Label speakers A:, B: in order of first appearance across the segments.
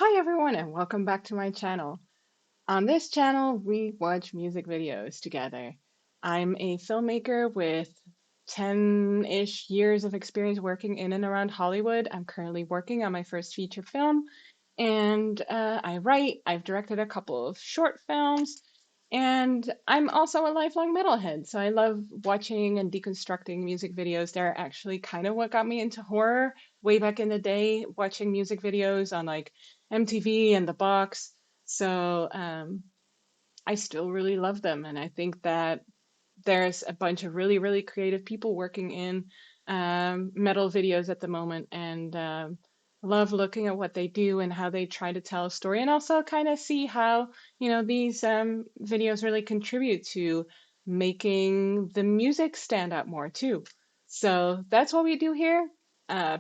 A: Hi everyone and welcome back to my channel. On this channel, we watch music videos together. I'm a filmmaker with 10-ish years of experience working in and around Hollywood. I'm currently working on my first feature film, and I write. I've directed a couple of short films, and I'm also a lifelong metalhead. So I love watching and deconstructing music videos. They're actually kind of what got me into horror way back in the day, watching music videos on like MTV and The Box. So I still really love them, and I think that there's a bunch of really, really creative people working in metal videos at the moment, and love looking at what they do and how they try to tell a story, and also kind of see how, these videos really contribute to making the music stand out more too. So that's what we do here.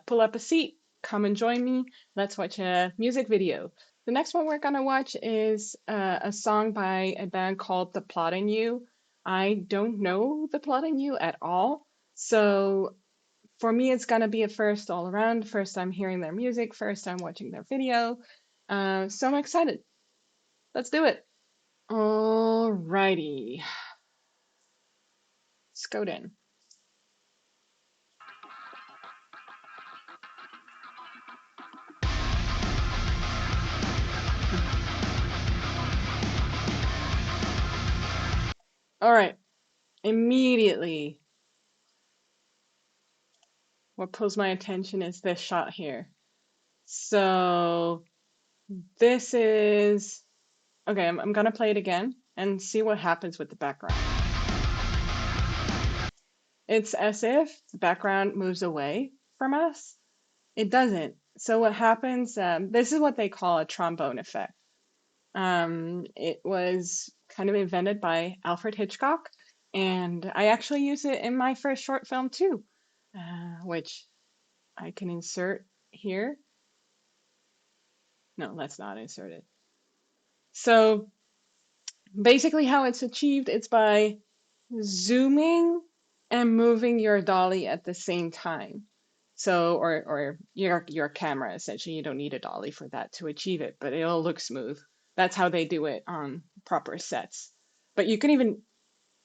A: Pull up a seat, come and join me. Let's watch a music video. The next one we're gonna watch is a song by a band called The Plot in You. I don't know The Plot in You at all. So for me, it's gonna be a first all around. First time hearing their music, first time watching their video. So I'm excited. Let's do it. Alrighty. Let's go then. All right. Immediately, what pulls my attention is this shot here. So this is okay. I'm gonna play it again and see what happens with the background. It's as if the background moves away from us. It doesn't. So what happens, this is what they call a trombone effect. It was kind of invented by Alfred Hitchcock, and I actually use it in my first short film too, which I can insert here. No, let's not insert it. So basically how it's achieved, it's by zooming and moving your dolly at the same time. So, or your camera, essentially, you don't need a dolly for that to achieve it, but it'll look smooth. That's how they do it on proper sets. But you could even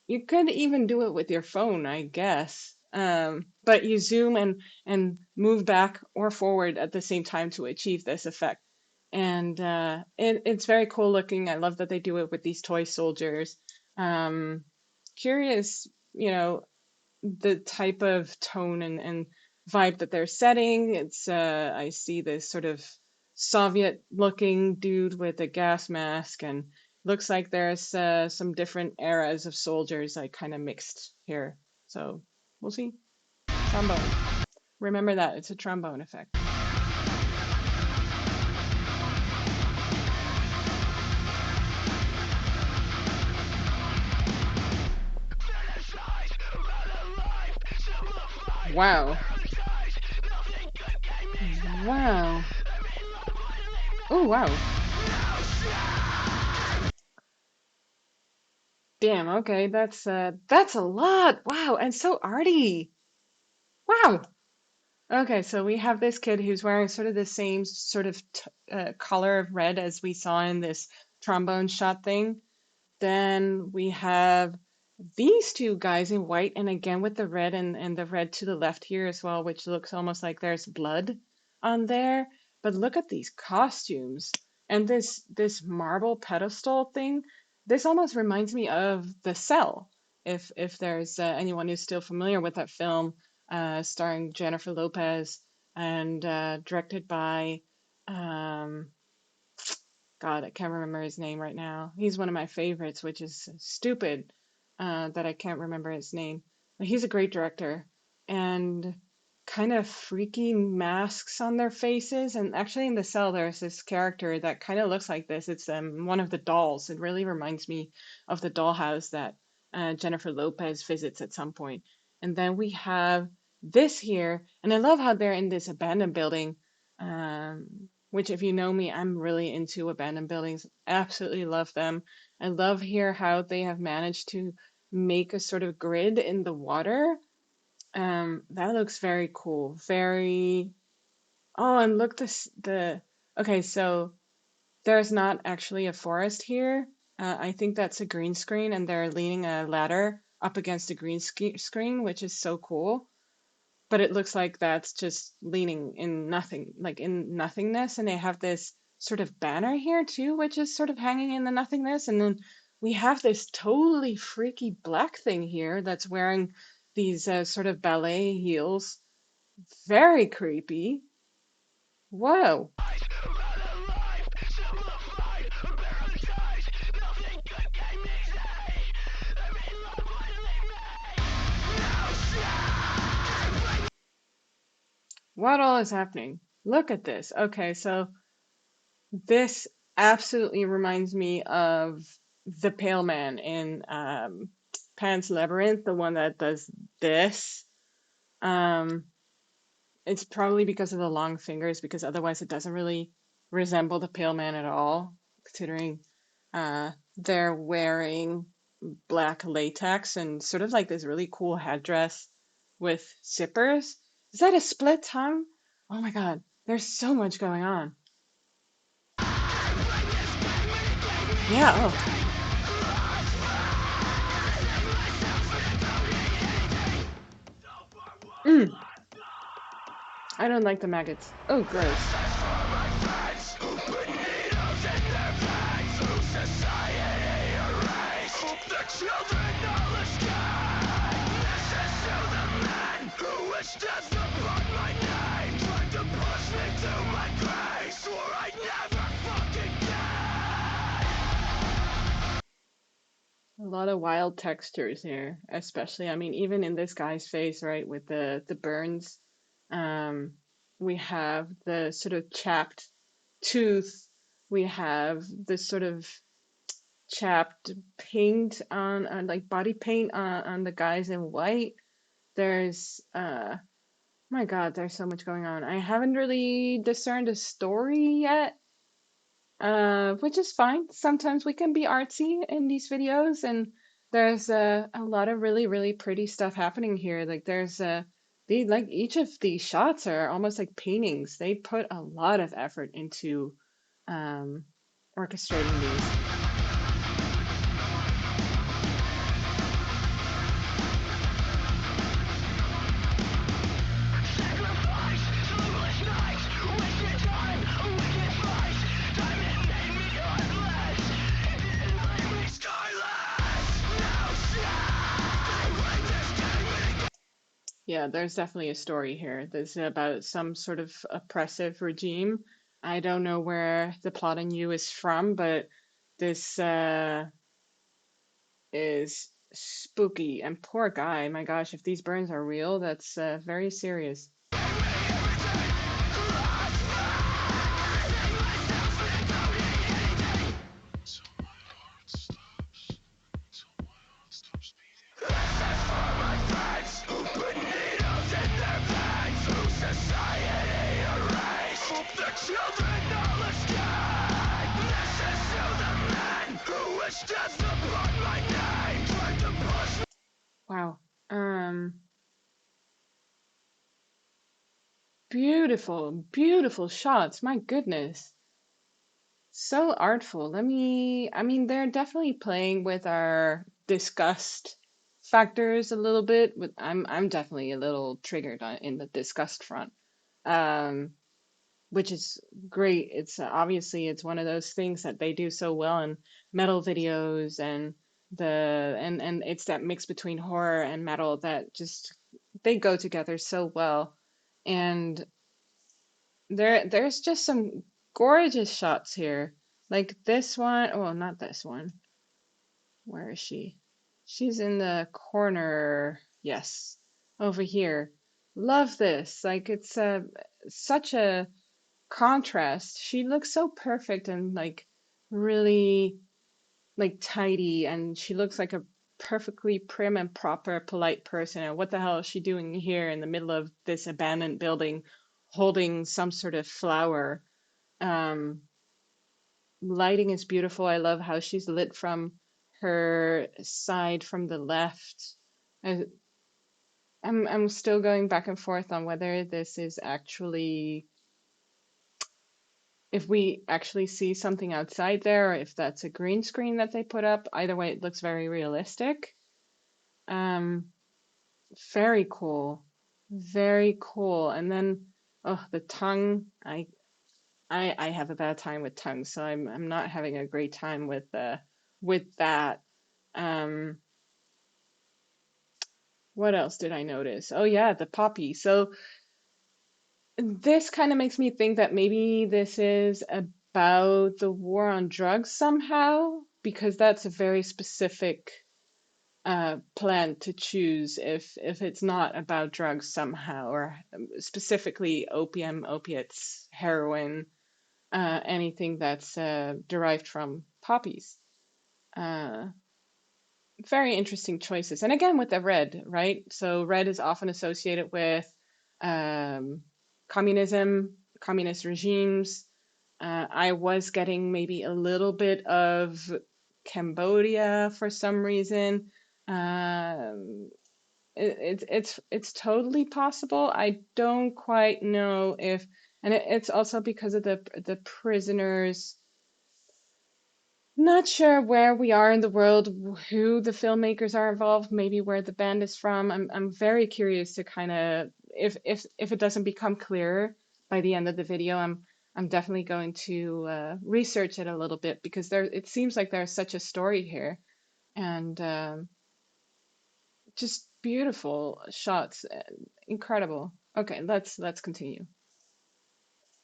A: do it with your phone, I guess. But you zoom and move back or forward at the same time to achieve this effect. And it's very cool looking. I love that they do it with these toy soldiers. Um, Curious, the type of tone and vibe that they're setting. It's I see this sort of Soviet looking dude with a gas mask, and looks like there's some different eras of soldiers like kind of mixed here. So we'll see. Trombone. Remember that, it's a trombone effect. Wow. Wow. Oh, wow. Damn, okay, that's a lot. Wow, and so arty. Wow. Okay, so we have this kid who's wearing sort of the same sort of t color of red as we saw in this trombone shot thing. Then we have these two guys in white, and again with the red and the red to the left here as well, which looks almost like there's blood on there. But look at these costumes and this marble pedestal thing. This almost reminds me of The Cell, if there's anyone who's still familiar with that film, starring Jennifer Lopez and directed by um, God, I can't remember his name right now. He's one of my favorites, which is stupid that I can't remember his name. But he's a great director, and kind of freaky masks on their faces. And actually, in The Cell, there's this character that kind of looks like this. It's one of the dolls. It really reminds me of the dollhouse that Jennifer Lopez visits at some point. And then we have this here, and I love how they're in this abandoned building. Which, if you know me, I'm really into abandoned buildings. Absolutely love them. I love here how they have managed to make a sort of grid in the water. That looks very cool. Very. Oh, and look this the. Okay, so There's not actually a forest here. I think that's a green screen, and they're leaning a ladder up against a green screen, which is so cool. But it looks like that's just leaning in nothing, like in nothingness. And they have this sort of banner here too, which is sort of hanging in the nothingness. And then we have this totally freaky black thing here that's wearing these sort of ballet heels. Very creepy. Whoa. What all is happening? Look at this. Okay, so this absolutely reminds me of the Pale Man in Pan's Labyrinth, the one that does this. Um, it's probably because of the long fingers, because otherwise it doesn't really resemble the Pale Man at all, considering they're wearing black latex and sort of like this really cool headdress with zippers. Is that a split tongue? Oh my God, there's so much going on. Yeah, oh. Mm, I don't like the maggots. Oh, gross. A lot of wild textures here, especially, I mean, even in this guy's face, right, with the burns. Um, we have the sort of chapped tooth. We have this sort of chapped paint on like body paint on the guys in white. There's my God, there's so much going on. I haven't really discerned a story yet, which is fine. Sometimes we can be artsy in these videos, and there's a lot of really, really pretty stuff happening here. Like there's like each of these shots are almost like paintings. They put a lot of effort into um, orchestrating these. Yeah, there's definitely a story here. There's about some sort of oppressive regime. I don't know where the plot in you is from, but this is spooky. And poor guy, my gosh, if these burns are real, that's very serious. Wow. Um, Beautiful, beautiful shots. My goodness. So artful. I mean, they're definitely playing with our disgust factors a little bit. I'm definitely a little triggered in the disgust front. Um, which is great. It's obviously it's one of those things that they do so well in metal videos and and it's that mix between horror and metal that just they go together so well. And there's just some gorgeous shots here. Like this one, oh, not this one. Where is she? She's in the corner. Yes, over here. Love this. Like it's such a contrast. She looks so perfect and like really like tidy, and she looks like a perfectly prim and proper, polite person. And what the hell is she doing here in the middle of this abandoned building, holding some sort of flower? Um, Lighting is beautiful. I love how she's lit from her side from the left. I, I'm still going back and forth on whether this is actually if we actually see something outside there, or if that's a green screen that they put up. Either way, it looks very realistic. Um, Very cool. Very cool. And then, oh, the tongue. I have a bad time with tongues, so I'm not having a great time with that. Um, what else did I notice? Oh yeah, the poppy. So this kind of makes me think that maybe this is about the war on drugs somehow, because that's a very specific plan to choose if it's not about drugs somehow, or specifically opium, opiates, heroin, anything that's derived from poppies. Uh, Very interesting choices. And again, with the red, right? So red is often associated with um, communism, communist regimes. I was getting maybe a little bit of Cambodia for some reason. Um, it's totally possible. I don't quite know if, and it's also because of the prisoners. Not sure where we are in the world, who the filmmakers are involved, maybe where the band is from. I'm very curious to kind of, if it doesn't become clearer by the end of the video, I'm definitely going to research it a little bit, because there it seems like there's such a story here, and just beautiful shots, incredible. Okay, let's continue.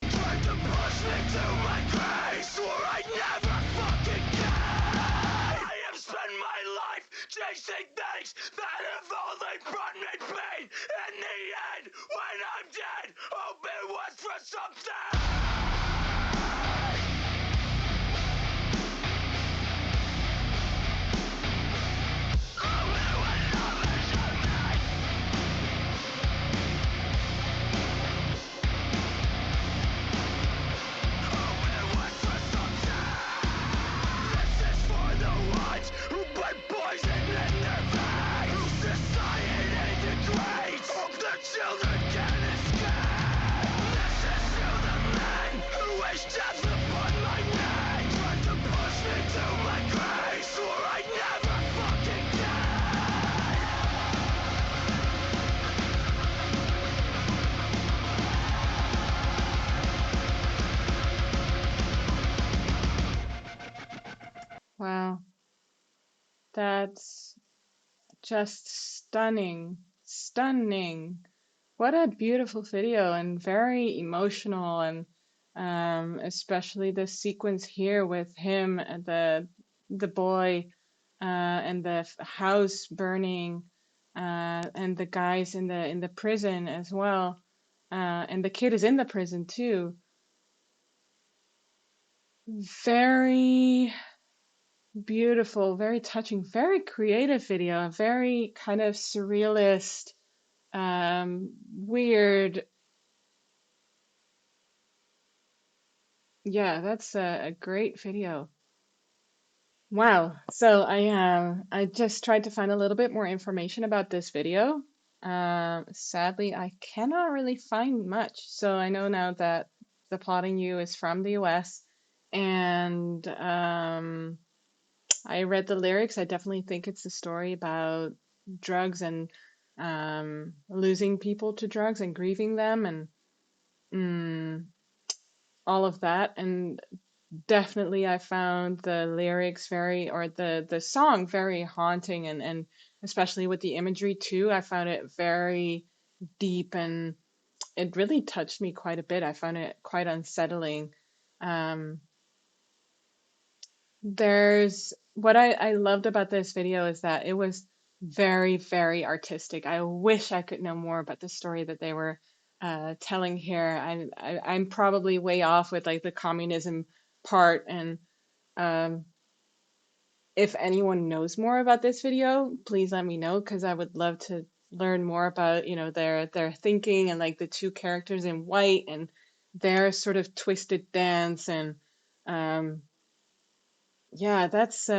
B: Tried to push me to my grave, swore I'd never fucking die. I have spent my life chasing things that have only brought me pain. In the end, when I'm dead, hope it was for something. Children can escape. This is to the men who wish death upon my neck. Tried to push me to my grave, swore I'd never fucking die.
A: Wow, that's just stunning, stunning. What a beautiful video, and very emotional, and especially the sequence here with him and the boy, and the house burning, and the guys in the prison as well, and the kid is in the prison too. Very beautiful, very touching, very creative video, very kind of surrealist, weird. Yeah, that's a great video. Wow. So I just tried to find a little bit more information about this video. Sadly, I cannot really find much. So I know now that the Plotting You is from the US, and I read the lyrics. I definitely think it's a story about drugs, and losing people to drugs and grieving them, and mm, all of that. And definitely I found the lyrics very, or the song very haunting, and especially with the imagery too. I found it very deep, and it really touched me quite a bit. I found it quite unsettling. Um, there's what I loved about this video is that it was very, very artistic. I wish I could know more about the story that they were telling here. I'm probably way off with like the communism part, and um, if anyone knows more about this video, please let me know, because I would love to learn more about, their thinking, and like the two characters in white and their sort of twisted dance. And um, yeah, that's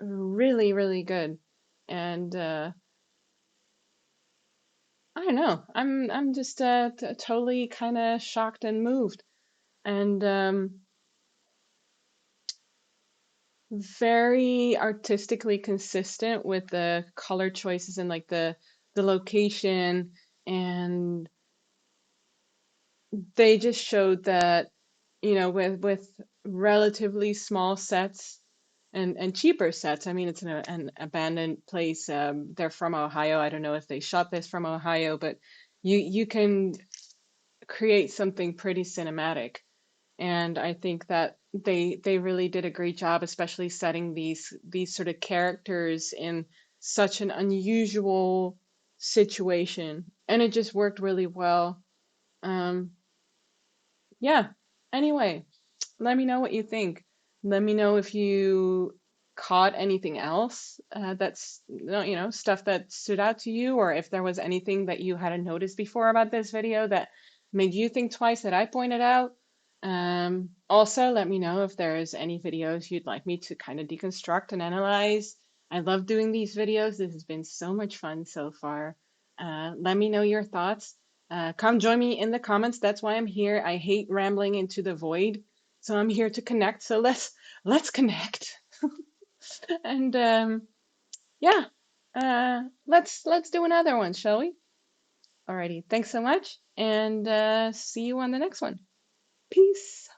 A: really, really good. And I don't know, I'm just totally kind of shocked and moved. and very artistically consistent with the color choices and like the location, and they just showed that, you know, with relatively small sets and cheaper sets. I mean, it's an abandoned place. They're from Ohio. I don't know if they shot this from Ohio, but you can create something pretty cinematic. And I think that they really did a great job, especially setting these sort of characters in such an unusual situation, and it just worked really well. Um, yeah. Anyway, let me know what you think. Let me know if you caught anything else that's, you know, stuff that stood out to you, or if there was anything that you hadn't noticed before about this video that made you think twice that I pointed out. Also, let me know if there's any videos you'd like me to kind of deconstruct and analyze. I love doing these videos. This has been so much fun so far. Let me know your thoughts. Come join me in the comments. That's why I'm here. I hate rambling into the void, so I'm here to connect. So let's connect. And yeah, let's do another one, shall we? Alrighty, thanks so much, and see you on the next one. Peace.